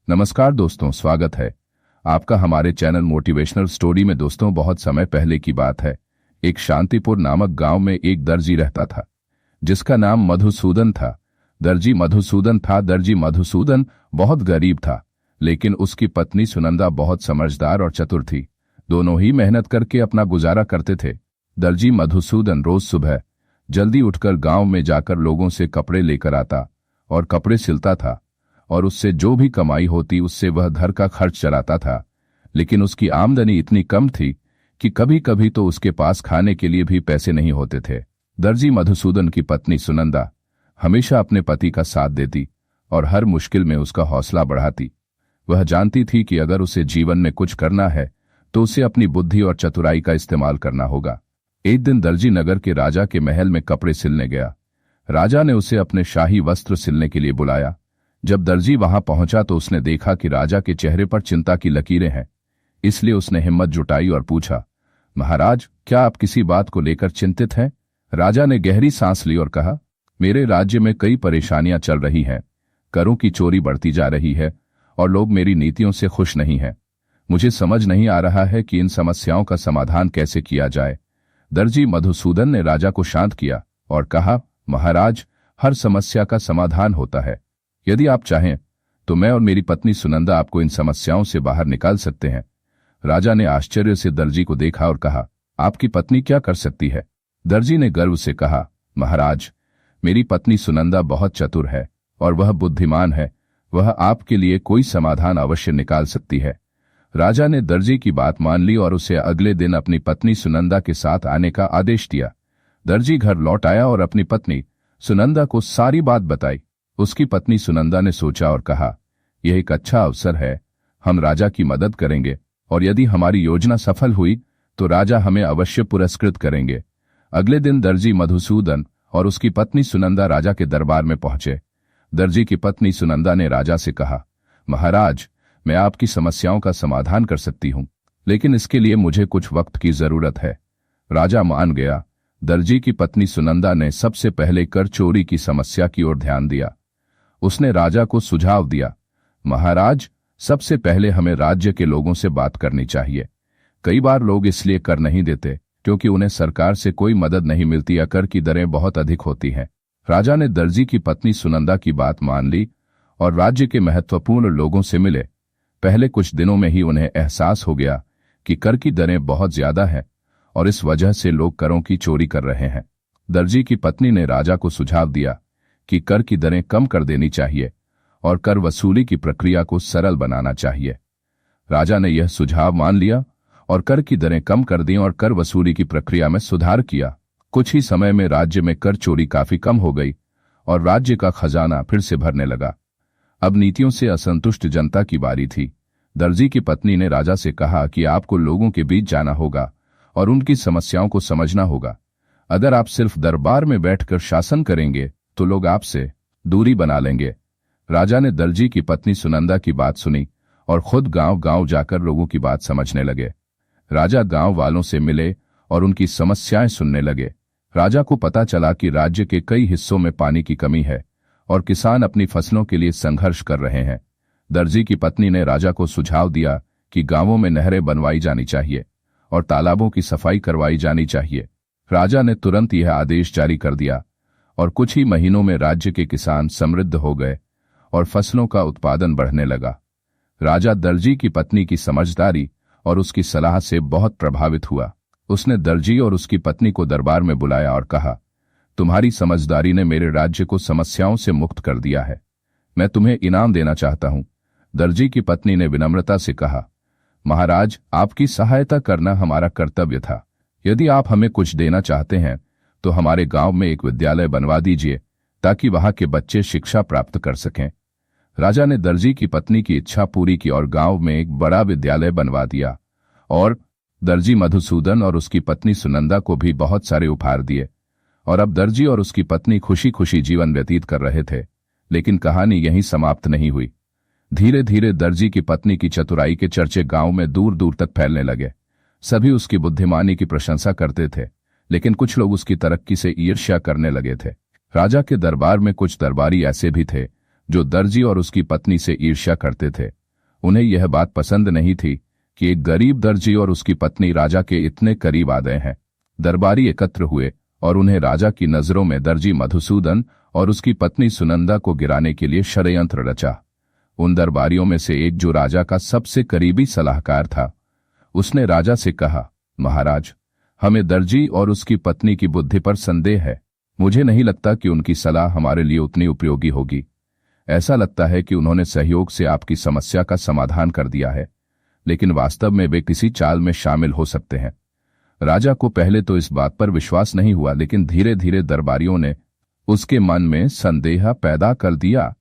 नमस्कार दोस्तों, स्वागत है आपका हमारे चैनल मोटिवेशनल स्टोरी में। दोस्तों, बहुत समय पहले की बात है। एक शांतिपुर नामक गांव में एक दर्जी रहता था जिसका नाम मधुसूदन था। दर्जी मधुसूदन बहुत गरीब था, लेकिन उसकी पत्नी सुनंदा बहुत समझदार और चतुर थी। दोनों ही मेहनत करके अपना गुजारा करते थे। दर्जी मधुसूदन रोज सुबह जल्दी उठकर गांव में जाकर लोगों से कपड़े लेकर आता और कपड़े सिलता था, और उससे जो भी कमाई होती उससे वह घर का खर्च चलाता था। लेकिन उसकी आमदनी इतनी कम थी कि कभी कभी तो उसके पास खाने के लिए भी पैसे नहीं होते थे। दर्जी मधुसूदन की पत्नी सुनंदा हमेशा अपने पति का साथ देती और हर मुश्किल में उसका हौसला बढ़ाती। वह जानती थी कि अगर उसे जीवन में कुछ करना है तो उसे अपनी बुद्धि और चतुराई का इस्तेमाल करना होगा। एक दिन दर्जी नगर के राजा के महल में कपड़े सिलने गया। राजा ने उसे अपने शाही वस्त्र सिलने के लिए बुलाया। जब दर्जी वहां पहुंचा तो उसने देखा कि राजा के चेहरे पर चिंता की लकीरें हैं। इसलिए उसने हिम्मत जुटाई और पूछा, महाराज, क्या आप किसी बात को लेकर चिंतित हैं? राजा ने गहरी सांस ली और कहा, मेरे राज्य में कई परेशानियां चल रही हैं। करों की चोरी बढ़ती जा रही है और लोग मेरी नीतियों से खुश नहीं हैं। मुझे समझ नहीं आ रहा है कि इन समस्याओं का समाधान कैसे किया जाए। दर्जी मधुसूदन ने राजा को शांत किया और कहा, महाराज, हर समस्या का समाधान होता है। यदि आप चाहें तो मैं और मेरी पत्नी सुनंदा आपको इन समस्याओं से बाहर निकाल सकते हैं। राजा ने आश्चर्य से दर्जी को देखा और कहा, आपकी पत्नी क्या कर सकती है? दर्जी ने गर्व से कहा, महाराज, मेरी पत्नी सुनंदा बहुत चतुर है और वह बुद्धिमान है। वह आपके लिए कोई समाधान अवश्य निकाल सकती है। राजा ने दर्जी की बात मान ली और उसे अगले दिन अपनी पत्नी सुनंदा के साथ आने का आदेश दिया। दर्जी घर लौट आया और अपनी पत्नी सुनंदा को सारी बात बताई। उसकी पत्नी सुनंदा ने सोचा और कहा, यह एक अच्छा अवसर है। हम राजा की मदद करेंगे और यदि हमारी योजना सफल हुई तो राजा हमें अवश्य पुरस्कृत करेंगे। अगले दिन दर्जी मधुसूदन और उसकी पत्नी सुनंदा राजा के दरबार में पहुंचे। दर्जी की पत्नी सुनंदा ने राजा से कहा, महाराज, मैं आपकी समस्याओं का समाधान कर सकती हूं, लेकिन इसके लिए मुझे कुछ वक्त की जरूरत है। राजा मान गया। दर्जी की पत्नी सुनंदा ने सबसे पहले कर चोरी की समस्या की ओर ध्यान दिया। उसने राजा को सुझाव दिया, महाराज, सबसे पहले हमें राज्य के लोगों से बात करनी चाहिए। कई बार लोग इसलिए कर नहीं देते क्योंकि उन्हें सरकार से कोई मदद नहीं मिलती या कर की दरें बहुत अधिक होती हैं। राजा ने दर्जी की पत्नी सुनंदा की बात मान ली और राज्य के महत्वपूर्ण लोगों से मिले। पहले कुछ दिनों में ही उन्हें एहसास हो गया कि कर की दरें बहुत ज्यादा हैं और इस वजह से लोग करों की चोरी कर रहे हैं। दर्जी की पत्नी ने राजा को सुझाव दिया कि कर की दरें कम कर देनी चाहिए और कर वसूली की प्रक्रिया को सरल बनाना चाहिए। राजा ने यह सुझाव मान लिया और कर की दरें कम कर दी और कर वसूली की प्रक्रिया में सुधार किया। कुछ ही समय में राज्य में कर चोरी काफी कम हो गई और राज्य का खजाना फिर से भरने लगा। अब नीतियों से असंतुष्ट जनता की बारी थी। दर्जी की पत्नी ने राजा से कहा कि आपको लोगों के बीच जाना होगा और उनकी समस्याओं को समझना होगा। अगर आप सिर्फ दरबार में बैठकर शासन करेंगे तो लोग आपसे दूरी बना लेंगे। राजा ने दर्जी की पत्नी सुनंदा की बात सुनी और खुद गांव-गांव जाकर लोगों की बात समझने लगे। राजा गांव वालों से मिले और उनकी समस्याएं सुनने लगे। राजा को पता चला कि राज्य के कई हिस्सों में पानी की कमी है और किसान अपनी फसलों के लिए संघर्ष कर रहे हैं। दर्जी की पत्नी ने राजा को सुझाव दिया कि गांवों में नहरें बनवाई जानी चाहिए और तालाबों की सफाई करवाई जानी चाहिए। राजा ने तुरंत यह आदेश जारी कर दिया और कुछ ही महीनों में राज्य के किसान समृद्ध हो गए और फसलों का उत्पादन बढ़ने लगा। राजा दर्जी की पत्नी की समझदारी और उसकी सलाह से बहुत प्रभावित हुआ। उसने दर्जी और उसकी पत्नी को दरबार में बुलाया और कहा, तुम्हारी समझदारी ने मेरे राज्य को समस्याओं से मुक्त कर दिया है। मैं तुम्हें इनाम देना चाहता हूं। दर्जी की पत्नी ने विनम्रता से कहा, महाराज, आपकी सहायता करना हमारा कर्तव्य था। यदि आप हमें कुछ देना चाहते हैं तो हमारे गांव में एक विद्यालय बनवा दीजिए ताकि वहां के बच्चे शिक्षा प्राप्त कर सकें। राजा ने दर्जी की पत्नी की इच्छा पूरी की और गांव में एक बड़ा विद्यालय बनवा दिया और दर्जी मधुसूदन और उसकी पत्नी सुनंदा को भी बहुत सारे उपहार दिए। और अब दर्जी और उसकी पत्नी खुशी खुशी जीवन व्यतीत कर रहे थे। लेकिन कहानी यहीं समाप्त नहीं हुई। धीरे धीरे दर्जी की पत्नी की चतुराई के चर्चे गांव में दूर दूर तक फैलने लगे। सभी उसकी बुद्धिमानी की प्रशंसा करते थे, लेकिन कुछ लोग उसकी तरक्की से ईर्ष्या करने लगे थे। राजा के दरबार में कुछ दरबारी ऐसे भी थे जो दर्जी और उसकी पत्नी से ईर्ष्या करते थे। उन्हें यह बात पसंद नहीं थी कि एक गरीब दर्जी और उसकी पत्नी राजा के इतने करीब आ गए हैं। दरबारी एकत्र हुए और उन्हें राजा की नजरों में दर्जी मधुसूदन और उसकी पत्नी सुनंदा को गिराने के लिए षड्यंत्र रचा। उन दरबारियों में से एक, जो राजा का सबसे करीबी सलाहकार था, उसने राजा से कहा, महाराज, हमें दर्जी और उसकी पत्नी की बुद्धि पर संदेह है। मुझे नहीं लगता कि उनकी सलाह हमारे लिए उतनी उपयोगी होगी। ऐसा लगता है कि उन्होंने सहयोग से आपकी समस्या का समाधान कर दिया है, लेकिन वास्तव में वे किसी चाल में शामिल हो सकते हैं। राजा को पहले तो इस बात पर विश्वास नहीं हुआ, लेकिन धीरे धीरे दरबारियों ने उसके मन में संदेह पैदा कर दिया।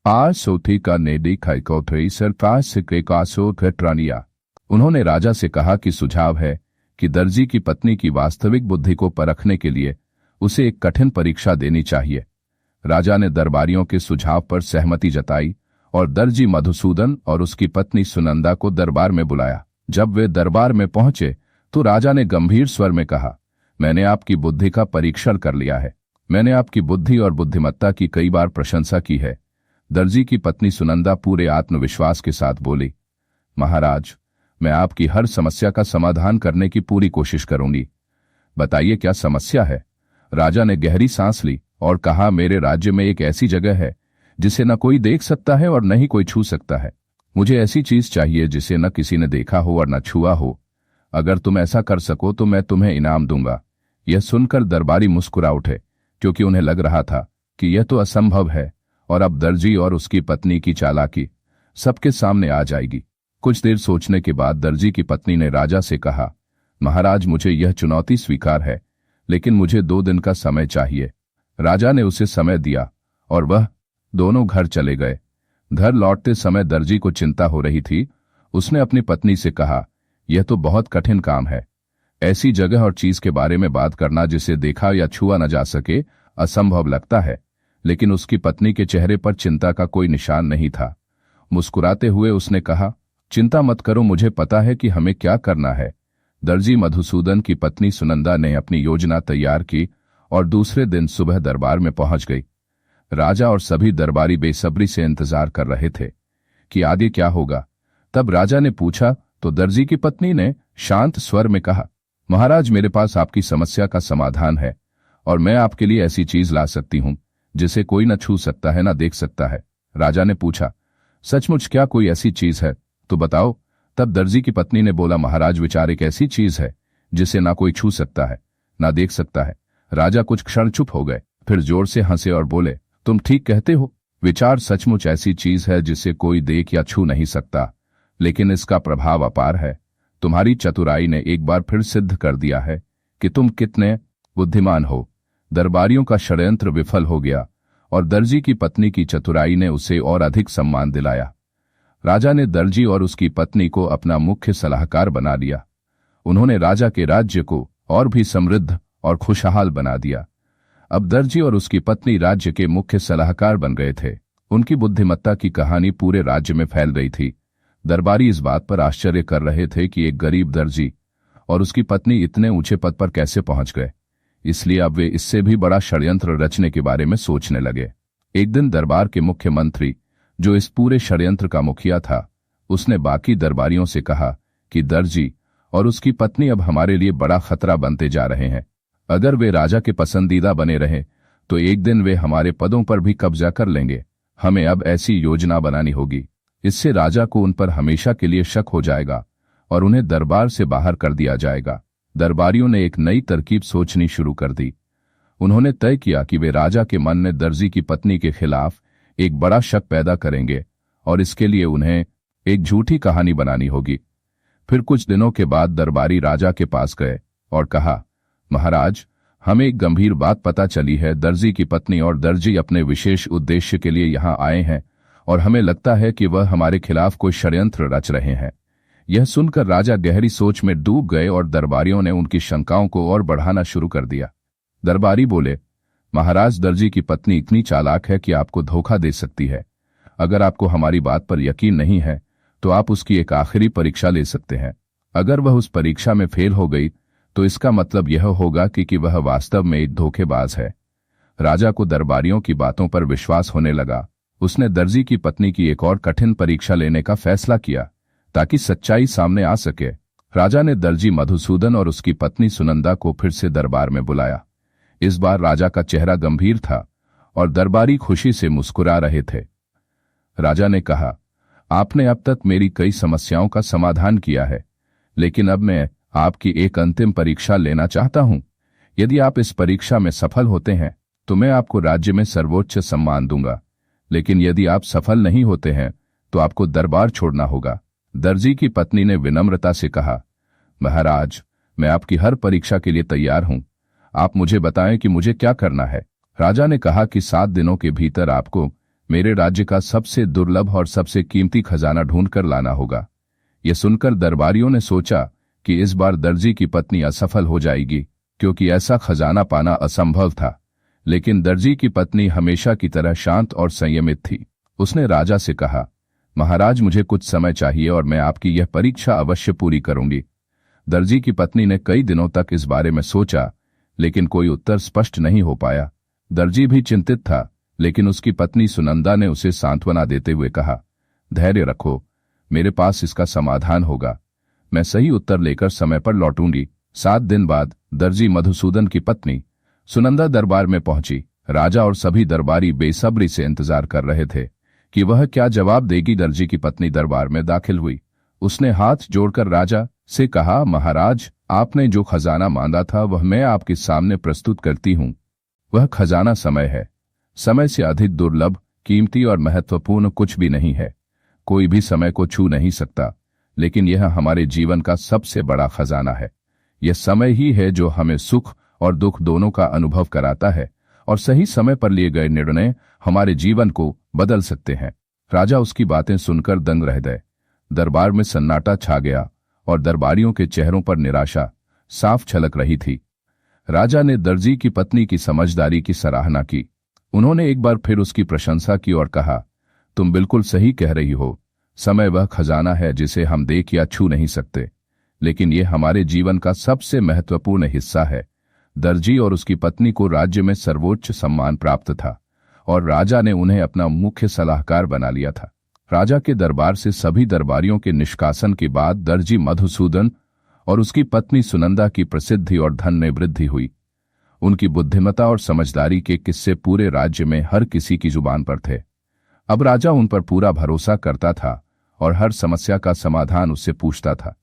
आज सोथी का नेडी खैकोथई सरपास के कासो घटरानिया। उन्होंने राजा से कहा कि सुझाव है कि दर्जी की पत्नी की वास्तविक बुद्धि को परखने के लिए उसे एक कठिन परीक्षा देनी चाहिए। राजा ने दरबारियों के सुझाव पर सहमति जताई और दर्जी मधुसूदन और उसकी पत्नी सुनंदा को दरबार में बुलाया। जब वे दरबार में पहुंचे तो राजा ने गंभीर स्वर में कहा, मैंने आपकी बुद्धि का परीक्षण कर लिया है। मैंने आपकी बुद्धि और बुद्धिमत्ता की कई बार प्रशंसा की है। दर्जी की पत्नी सुनंदा पूरे आत्मविश्वास के साथ बोली, महाराज, मैं आपकी हर समस्या का समाधान करने की पूरी कोशिश करूंगी। बताइए क्या समस्या है। राजा ने गहरी सांस ली और कहा, मेरे राज्य में एक ऐसी जगह है जिसे न कोई देख सकता है और न ही कोई छू सकता है। मुझे ऐसी चीज चाहिए जिसे न किसी ने देखा हो और न छुआ हो। अगर तुम ऐसा कर सको तो मैं तुम्हें इनाम दूंगा। यह सुनकर दरबारी मुस्कुरा उठे, क्योंकि उन्हें लग रहा था कि यह तो असंभव है और अब दर्जी और उसकी पत्नी की चालाकी सबके सामने आ जाएगी। कुछ देर सोचने के बाद दर्जी की पत्नी ने राजा से कहा, महाराज, मुझे यह चुनौती स्वीकार है, लेकिन मुझे 2 दिन का समय चाहिए। राजा ने उसे समय दिया और वह दोनों घर चले गए। घर लौटते समय दर्जी को चिंता हो रही थी। उसने अपनी पत्नी से कहा, यह तो बहुत कठिन काम है। ऐसी जगह और चीज के बारे में बात करना जिसे देखा या छुआ न जा सके असंभव लगता है। लेकिन उसकी पत्नी के चेहरे पर चिंता का कोई निशान नहीं था। मुस्कुराते हुए उसने कहा, चिंता मत करो, मुझे पता है कि हमें क्या करना है। दर्जी मधुसूदन की पत्नी सुनंदा ने अपनी योजना तैयार की और दूसरे दिन सुबह दरबार में पहुंच गई। राजा और सभी दरबारी बेसब्री से इंतजार कर रहे थे कि आगे क्या होगा। तब राजा ने पूछा तो दर्जी की पत्नी ने शांत स्वर में कहा, महाराज, मेरे पास आपकी समस्या का समाधान है और मैं आपके लिए ऐसी चीज ला सकती हूं जिसे कोई न छू सकता है न देख सकता है। राजा ने पूछा, सचमुच क्या कोई ऐसी चीज है तो बताओ। तब दर्जी की पत्नी ने बोला, महाराज, विचार एक ऐसी चीज है जिसे ना कोई छू सकता है ना देख सकता है। राजा कुछ क्षण चुप हो गए, फिर जोर से हंसे और बोले, तुम ठीक कहते हो। विचार सचमुच ऐसी चीज है जिसे कोई देख या छू नहीं सकता, लेकिन इसका प्रभाव अपार है। तुम्हारी चतुराई ने एक बार फिर सिद्ध कर दिया है कि तुम कितने बुद्धिमान हो। दरबारियों का षड्यंत्र विफल हो गया और दर्जी की पत्नी की चतुराई ने उसे और अधिक सम्मान दिलाया। राजा ने दर्जी और उसकी पत्नी को अपना मुख्य सलाहकार बना लिया। उन्होंने राजा के राज्य को और भी समृद्ध और खुशहाल बना दिया। अब दर्जी और उसकी पत्नी राज्य के मुख्य सलाहकार बन गए थे। उनकी बुद्धिमत्ता की कहानी पूरे राज्य में फैल रही थी। दरबारी इस बात पर आश्चर्य कर रहे थे कि एक गरीब दर्जी और उसकी पत्नी इतने ऊंचे पद पर कैसे पहुंच गए। इसलिए अब वे इससे भी बड़ा षड्यंत्र रचने के बारे में सोचने लगे। एक दिन दरबार के मुख्य मंत्री, जो इस पूरे षड्यंत्र का मुखिया था, उसने बाकी दरबारियों से कहा कि दर्जी और उसकी पत्नी अब हमारे लिए बड़ा खतरा बनते जा रहे हैं। अगर वे राजा के पसंदीदा बने रहे तो एक दिन वे हमारे पदों पर भी कब्जा कर लेंगे। हमें अब ऐसी योजना बनानी होगी, इससे राजा को उन पर हमेशा के लिए शक हो जाएगा और उन्हें दरबार से बाहर कर दिया जाएगा। दरबारियों ने एक नई तरकीब सोचनी शुरू कर दी। उन्होंने तय किया कि वे राजा के मन में दर्जी की पत्नी के खिलाफ एक बड़ा शक पैदा करेंगे और इसके लिए उन्हें एक झूठी कहानी बनानी होगी। फिर कुछ दिनों के बाद दरबारी राजा के पास गए और कहा, महाराज, हमें एक गंभीर बात पता चली है। दर्जी की पत्नी और दर्जी अपने विशेष उद्देश्य के लिए यहाँ आए हैं और हमें लगता है कि वह हमारे खिलाफ कोई षड्यंत्र रच रहे हैं। यह सुनकर राजा गहरी सोच में डूब गए और दरबारियों ने उनकी शंकाओं को और बढ़ाना शुरू कर दिया। दरबारी बोले, महाराज, दर्जी की पत्नी इतनी चालाक है कि आपको धोखा दे सकती है। अगर आपको हमारी बात पर यकीन नहीं है तो आप उसकी एक आखिरी परीक्षा ले सकते हैं। अगर वह उस परीक्षा में फेल हो गई तो इसका मतलब यह होगा कि वह वास्तव में एक धोखेबाज है। राजा को दरबारियों की बातों पर विश्वास होने लगा। उसने दर्जी की पत्नी की एक और कठिन परीक्षा लेने का फैसला किया ताकि सच्चाई सामने आ सके। राजा ने दर्जी मधुसूदन और उसकी पत्नी सुनंदा को फिर से दरबार में बुलाया। इस बार राजा का चेहरा गंभीर था और दरबारी खुशी से मुस्कुरा रहे थे। राजा ने कहा, आपने अब तक मेरी कई समस्याओं का समाधान किया है, लेकिन अब मैं आपकी एक अंतिम परीक्षा लेना चाहता हूं। यदि आप इस परीक्षा में सफल होते हैं तो मैं आपको राज्य में सर्वोच्च सम्मान दूंगा, लेकिन यदि आप सफल नहीं होते हैं तो आपको दरबार छोड़ना होगा। दर्जी की पत्नी ने विनम्रता से कहा, महाराज, मैं आपकी हर परीक्षा के लिए तैयार हूं। आप मुझे बताएं कि मुझे क्या करना है। राजा ने कहा कि 7 दिनों के भीतर आपको मेरे राज्य का सबसे दुर्लभ और सबसे कीमती खजाना ढूंढकर लाना होगा। यह सुनकर दरबारियों ने सोचा कि इस बार दर्जी की पत्नी असफल हो जाएगी, क्योंकि ऐसा खजाना पाना असंभव था। लेकिन दर्जी की पत्नी हमेशा की तरह शांत और संयमित थी। उसने राजा से कहा, महाराज, मुझे कुछ समय चाहिए और मैं आपकी यह परीक्षा अवश्य पूरी करूंगी। दर्जी की पत्नी ने कई दिनों तक इस बारे में सोचा, लेकिन कोई उत्तर स्पष्ट नहीं हो पाया। दर्जी भी चिंतित था, लेकिन उसकी पत्नी सुनंदा ने उसे सांत्वना देते हुए कहा, धैर्य रखो, मेरे पास इसका समाधान होगा। मैं सही उत्तर लेकर समय पर लौटूंगी। 7 दिन बाद दर्जी मधुसूदन की पत्नी सुनंदा दरबार में पहुंची। राजा और सभी दरबारी बेसब्री से इंतजार कर रहे थे कि वह क्या जवाब देगी। दर्जी की पत्नी दरबार में दाखिल हुई। उसने हाथ जोड़कर राजा से कहा, महाराज, आपने जो खजाना मांगा था वह मैं आपके सामने प्रस्तुत करती हूं। वह खजाना समय है। समय से अधिक दुर्लभ, कीमती और महत्वपूर्ण कुछ भी नहीं है। कोई भी समय को छू नहीं सकता, लेकिन यह हमारे जीवन का सबसे बड़ा खजाना है। यह समय ही है जो हमें सुख और दुख दोनों का अनुभव कराता है, और सही समय पर लिए गए निर्णय हमारे जीवन को बदल सकते हैं। राजा उसकी बातें सुनकर दंग रह गए। दरबार में सन्नाटा छा गया और दरबारियों के चेहरों पर निराशा साफ झलक रही थी। राजा ने दर्जी की पत्नी की समझदारी की सराहना की। उन्होंने एक बार फिर उसकी प्रशंसा की और कहा, तुम बिल्कुल सही कह रही हो। समय वह खजाना है जिसे हम देख या छू नहीं सकते, लेकिन यह हमारे जीवन का सबसे महत्वपूर्ण हिस्सा है। दर्जी और उसकी पत्नी को राज्य में सर्वोच्च सम्मान प्राप्त था और राजा ने उन्हें अपना मुख्य सलाहकार बना लिया था। राजा के दरबार से सभी दरबारियों के निष्कासन के बाद दर्जी मधुसूदन और उसकी पत्नी सुनंदा की प्रसिद्धि और धन में वृद्धि हुई। उनकी बुद्धिमत्ता और समझदारी के किस्से पूरे राज्य में हर किसी की जुबान पर थे। अब राजा उन पर पूरा भरोसा करता था और हर समस्या का समाधान उससे पूछता था।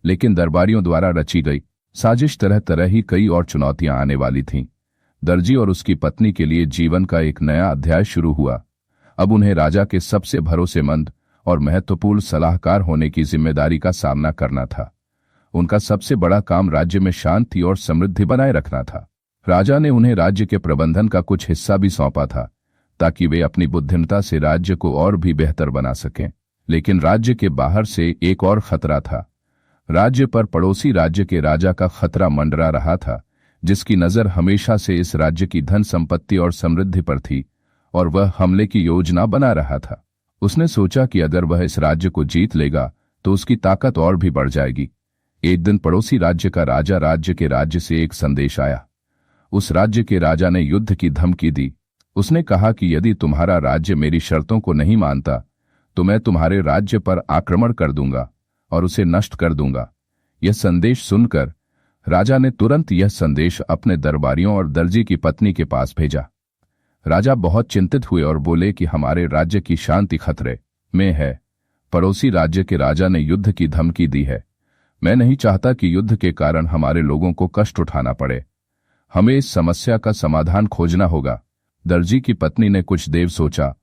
लेकिन दरबारियों द्वारा रची गई साजिश तरह तरह ही कई और चुनौतियां आने वाली थीं। दर्जी और उसकी पत्नी के लिए जीवन का एक नया अध्याय शुरू हुआ। अब उन्हें राजा के सबसे भरोसेमंद और महत्वपूर्ण सलाहकार होने की जिम्मेदारी का सामना करना था। उनका सबसे बड़ा काम राज्य में शांति और समृद्धि बनाए रखना था। राजा ने उन्हें राज्य के प्रबंधन का कुछ हिस्सा भी सौंपा था, ताकि वे अपनी बुद्धिमत्ता से राज्य को और भी बेहतर बना सकें। लेकिन राज्य के बाहर से एक और खतरा था। राज्य पर पड़ोसी राज्य के राजा का खतरा मंडरा रहा था, जिसकी नजर हमेशा से इस राज्य की धन संपत्ति और समृद्धि पर थी, और वह हमले की योजना बना रहा था। उसने सोचा कि अगर वह इस राज्य को जीत लेगा तो उसकी ताकत और भी बढ़ जाएगी। एक दिन पड़ोसी राज्य का राजा राज्य के राज्य से एक संदेश आया। उस राज्य के राजा ने युद्ध की धमकी दी। उसने कहा कि यदि तुम्हारा राज्य मेरी शर्तों को नहीं मानता तो मैं तुम्हारे राज्य पर आक्रमण कर दूंगा और उसे नष्ट कर दूंगा। यह संदेश सुनकर राजा ने तुरंत यह संदेश अपने दरबारियों और दर्जी की पत्नी के पास भेजा। राजा बहुत चिंतित हुए और बोले कि हमारे राज्य की शांति खतरे में है। पड़ोसी राज्य के राजा ने युद्ध की धमकी दी है। मैं नहीं चाहता कि युद्ध के कारण हमारे लोगों को कष्ट उठाना पड़े। हमें इस समस्या का समाधान खोजना होगा। दर्जी की पत्नी ने कुछ देर सोचा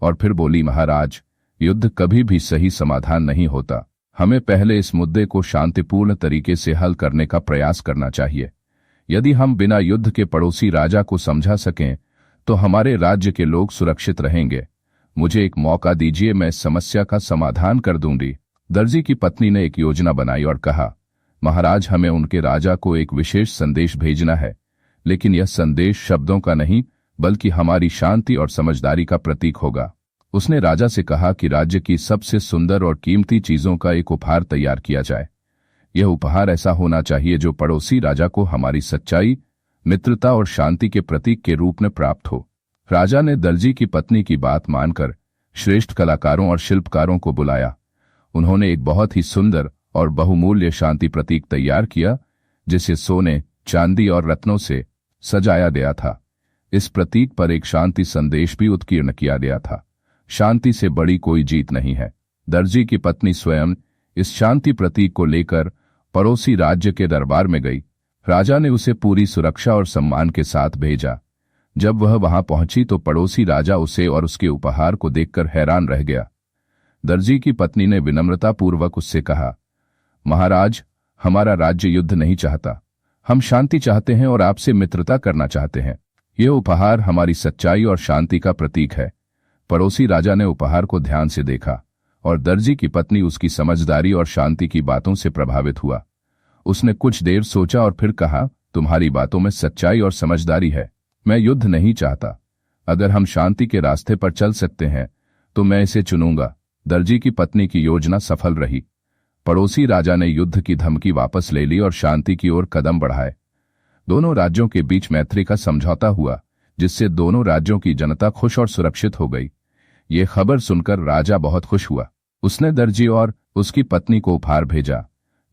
और फिर बोली, महाराज, युद्ध कभी भी सही समाधान नहीं होता। हमें पहले इस मुद्दे को शांतिपूर्ण तरीके से हल करने का प्रयास करना चाहिए। यदि हम बिना युद्ध के पड़ोसी राजा को समझा सकें तो हमारे राज्य के लोग सुरक्षित रहेंगे। मुझे एक मौका दीजिए, मैं इस समस्या का समाधान कर दूंगी। दर्जी की पत्नी ने एक योजना बनाई और कहा, महाराज, हमें उनके राजा को एक विशेष संदेश भेजना है, लेकिन यह संदेश शब्दों का नहीं बल्कि हमारी शांति और समझदारी का प्रतीक होगा। उसने राजा से कहा कि राज्य की सबसे सुंदर और कीमती चीजों का एक उपहार तैयार किया जाए। यह उपहार ऐसा होना चाहिए जो पड़ोसी राजा को हमारी सच्चाई, मित्रता और शांति के प्रतीक के रूप में प्राप्त हो। राजा ने दर्जी की पत्नी की बात मानकर श्रेष्ठ कलाकारों और शिल्पकारों को बुलाया। उन्होंने एक बहुत ही सुंदर और बहुमूल्य शांति प्रतीक तैयार किया, जिसे सोने, चांदी और रत्नों से सजाया गया था। इस प्रतीक पर एक शांति संदेश भी उत्कीर्ण किया गया था। शांति से बड़ी कोई जीत नहीं है। दर्जी की पत्नी स्वयं इस शांति प्रतीक को लेकर पड़ोसी राज्य के दरबार में गई। राजा ने उसे पूरी सुरक्षा और सम्मान के साथ भेजा। जब वह वहां पहुंची तो पड़ोसी राजा उसे और उसके उपहार को देखकर हैरान रह गया। दर्जी की पत्नी ने विनम्रतापूर्वक उससे कहा, महाराज, हमारा राज्य युद्ध नहीं चाहता। हम शांति चाहते हैं और आपसे मित्रता करना चाहते हैं। यह उपहार हमारी सच्चाई और शांति का प्रतीक है। पड़ोसी राजा ने उपहार को ध्यान से देखा और दर्जी की पत्नी उसकी समझदारी और शांति की बातों से प्रभावित हुआ। उसने कुछ देर सोचा और फिर कहा, तुम्हारी बातों में सच्चाई और समझदारी है। मैं युद्ध नहीं चाहता। अगर हम शांति के रास्ते पर चल सकते हैं तो मैं इसे चुनूंगा। दर्जी की पत्नी की योजना सफल रही। पड़ोसी राजा ने युद्ध की धमकी वापस ले ली और शांति की ओर कदम बढ़ाए। दोनों राज्यों के बीच मैत्री का समझौता हुआ, जिससे दोनों राज्यों की जनता खुश और सुरक्षित हो गई। ये खबर सुनकर राजा बहुत खुश हुआ। उसने दर्जी और उसकी पत्नी को उपहार भेजा।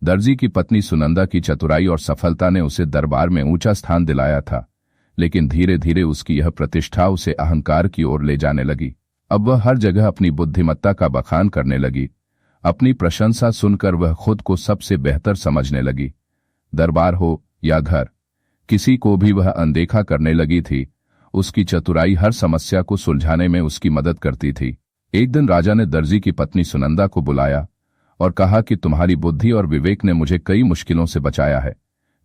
दर्जी की पत्नी सुनंदा की चतुराई और सफलता ने उसे दरबार में ऊंचा स्थान दिलाया था, लेकिन धीरे धीरे उसकी यह प्रतिष्ठा उसे अहंकार की ओर ले जाने लगी। अब वह हर जगह अपनी बुद्धिमत्ता का बखान करने लगी। अपनी प्रशंसा सुनकर वह खुद को सबसे बेहतर समझने लगी। दरबार हो या घर, किसी को भी वह अनदेखा करने लगी थी। उसकी चतुराई हर समस्या को सुलझाने में उसकी मदद करती थी। एक दिन राजा ने दर्जी की पत्नी सुनंदा को बुलाया और कहा कि तुम्हारी बुद्धि और विवेक ने मुझे कई मुश्किलों से बचाया है,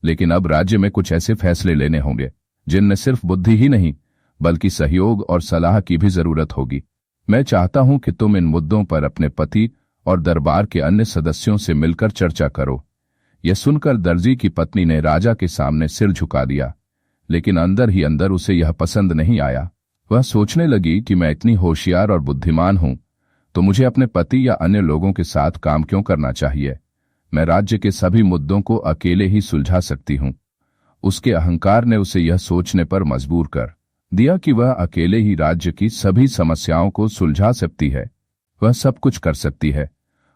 लेकिन अब राज्य में कुछ ऐसे फैसले लेने होंगे जिनमें सिर्फ बुद्धि ही नहीं बल्कि सहयोग और सलाह की भी जरूरत होगी। मैं चाहता हूं कि तुम इन मुद्दों पर अपने पति और दरबार के अन्य सदस्यों से मिलकर चर्चा करो। यह सुनकर दर्जी की पत्नी ने राजा के सामने सिर झुका दिया, लेकिन अंदर ही अंदर उसे यह पसंद नहीं आया। वह सोचने लगी कि मैं इतनी होशियार और बुद्धिमान हूं तो मुझे अपने पति या अन्य लोगों के साथ काम क्यों करना चाहिए। मैं राज्य के सभी मुद्दों को अकेले ही सुलझा सकती हूं। उसके अहंकार ने उसे यह सोचने पर मजबूर कर दिया कि वह अकेले ही राज्य की सभी समस्याओं को सुलझा सकती है। वह सब कुछ कर सकती है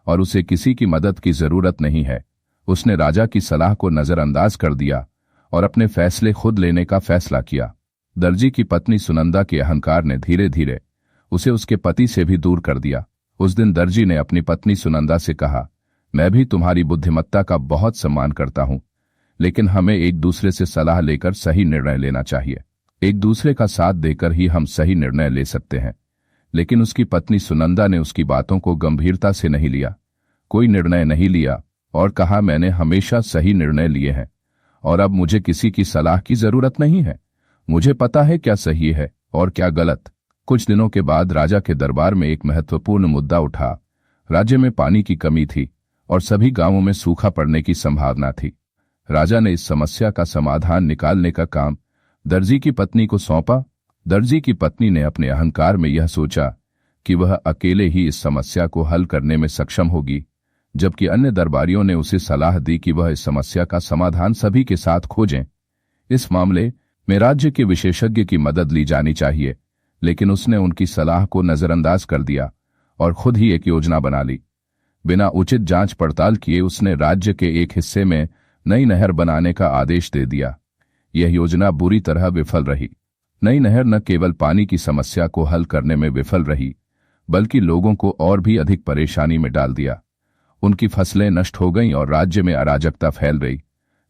और उसे किसी की मदद की जरूरत नहीं है। उसने राजा की सलाह को नजरअंदाज कर दिया और अपने फैसले खुद लेने का फैसला किया। दर्जी की पत्नी सुनंदा के अहंकार ने धीरे धीरे उसे उसके पति से भी दूर कर दिया। उस दिन दर्जी ने अपनी पत्नी सुनंदा से कहा, मैं भी तुम्हारी बुद्धिमत्ता का बहुत सम्मान करता हूं, लेकिन हमें एक दूसरे से सलाह लेकर सही निर्णय लेना चाहिए। एक दूसरे का साथ देकर ही हम सही निर्णय ले सकते हैं। लेकिन उसकी पत्नी सुनंदा ने उसकी बातों को गंभीरता से नहीं लिया, कोई निर्णय नहीं लिया और कहा, मैंने हमेशा सही निर्णय लिए हैं और अब मुझे किसी की सलाह की जरूरत नहीं है। मुझे पता है क्या सही है और क्या गलत। कुछ दिनों के बाद राजा के दरबार में एक महत्वपूर्ण मुद्दा उठा। राज्य में पानी की कमी थी और सभी गांवों में सूखा पड़ने की संभावना थी। राजा ने इस समस्या का समाधान निकालने का काम दर्जी की पत्नी को सौंपा। दर्जी की पत्नी ने अपने अहंकार में यह सोचा कि वह अकेले ही इस समस्या को हल करने में सक्षम होगी, जबकि अन्य दरबारियों ने उसे सलाह दी कि वह इस समस्या का समाधान सभी के साथ खोजें। इस मामले में राज्य के विशेषज्ञ की मदद ली जानी चाहिए, लेकिन उसने उनकी सलाह को नजरअंदाज कर दिया और खुद ही एक योजना बना ली। बिना उचित जांच पड़ताल किए उसने राज्य के एक हिस्से में नई नहर बनाने का आदेश दे दिया। यह योजना बुरी तरह विफल रही। नई नहर न केवल पानी की समस्या को हल करने में विफल रही, बल्कि लोगों को और भी अधिक परेशानी में डाल दिया। उनकी फसलें नष्ट हो गईं और राज्य में अराजकता फैल गई।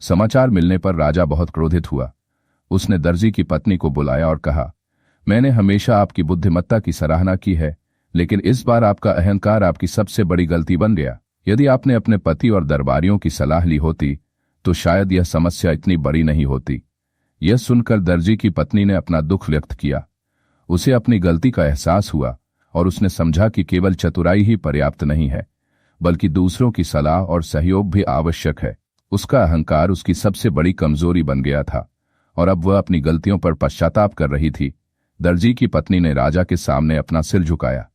समाचार मिलने पर राजा बहुत क्रोधित हुआ। उसने दर्जी की पत्नी को बुलाया और कहा, मैंने हमेशा आपकी बुद्धिमत्ता की सराहना की है, लेकिन इस बार आपका अहंकार आपकी सबसे बड़ी गलती बन गया। यदि आपने अपने पति और दरबारियों की सलाह ली होती तो शायद यह समस्या इतनी बड़ी नहीं होती। यह सुनकर दर्जी की पत्नी ने अपना दुख व्यक्त किया। उसे अपनी गलती का एहसास हुआ और उसने समझा कि केवल चतुराई ही पर्याप्त नहीं है, बल्कि दूसरों की सलाह और सहयोग भी आवश्यक है। उसका अहंकार उसकी सबसे बड़ी कमजोरी बन गया था और अब वह अपनी गलतियों पर पश्चाताप कर रही थी। दर्जी की पत्नी ने राजा के सामने अपना सिर झुकाया,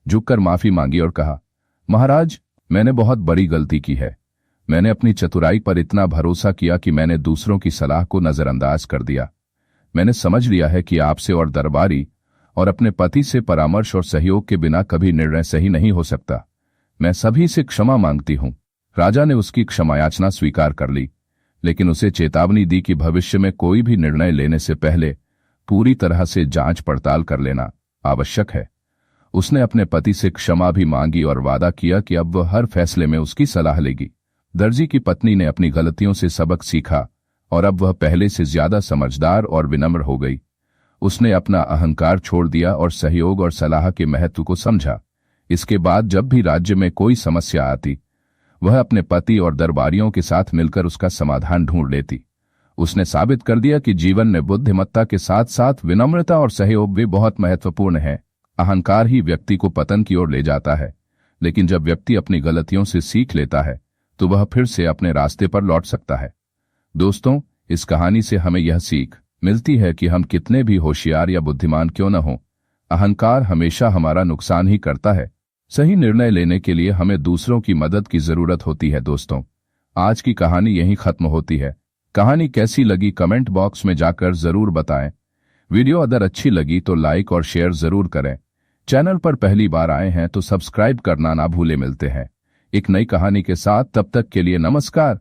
झुककर माफी मांगी और कहा, महाराज, मैंने बहुत बड़ी गलती की है। मैंने अपनी चतुराई पर इतना भरोसा किया कि मैंने दूसरों की सलाह को नजरअंदाज कर दिया। मैंने समझ लिया है कि आपसे और दरबारी और अपने पति से परामर्श और सहयोग के बिना कभी निर्णय सही नहीं हो सकता। मैं सभी से क्षमा मांगती हूँ। राजा ने उसकी क्षमायाचना स्वीकार कर ली, लेकिन उसे चेतावनी दी कि भविष्य में कोई भी निर्णय लेने से पहले पूरी तरह से जांच पड़ताल कर लेना आवश्यक है। उसने अपने पति से क्षमा भी मांगी और वादा किया कि अब वह हर फैसले में उसकी सलाह लेगी। दर्जी की पत्नी ने अपनी गलतियों से सबक सीखा और अब वह पहले से ज्यादा समझदार और विनम्र हो गई। उसने अपना अहंकार छोड़ दिया और सहयोग और सलाह के महत्व को समझा। इसके बाद जब भी राज्य में कोई समस्या आती, वह अपने पति और दरबारियों के साथ मिलकर उसका समाधान ढूंढ लेती। उसने साबित कर दिया कि जीवन में बुद्धिमत्ता के साथ साथ विनम्रता और सहयोग भी बहुत महत्वपूर्ण है। अहंकार ही व्यक्ति को पतन की ओर ले जाता है, लेकिन जब व्यक्ति अपनी गलतियों से सीख लेता है तो वह फिर से अपने रास्ते पर लौट सकता है। दोस्तों, इस कहानी से हमें यह सीख मिलती है कि हम कितने भी होशियार या बुद्धिमान क्यों न हों, अहंकार हमेशा हमारा नुकसान ही करता है। सही निर्णय लेने के लिए हमें दूसरों की मदद की जरूरत होती है। दोस्तों, आज की कहानी यहीं खत्म होती है। कहानी कैसी लगी कमेंट बॉक्स में जाकर जरूर बताएं। वीडियो अगर अच्छी लगी तो लाइक और शेयर जरूर करें। चैनल पर पहली बार आए हैं तो सब्सक्राइब करना ना भूले। मिलते हैं एक नई कहानी के साथ, तब तक के लिए नमस्कार।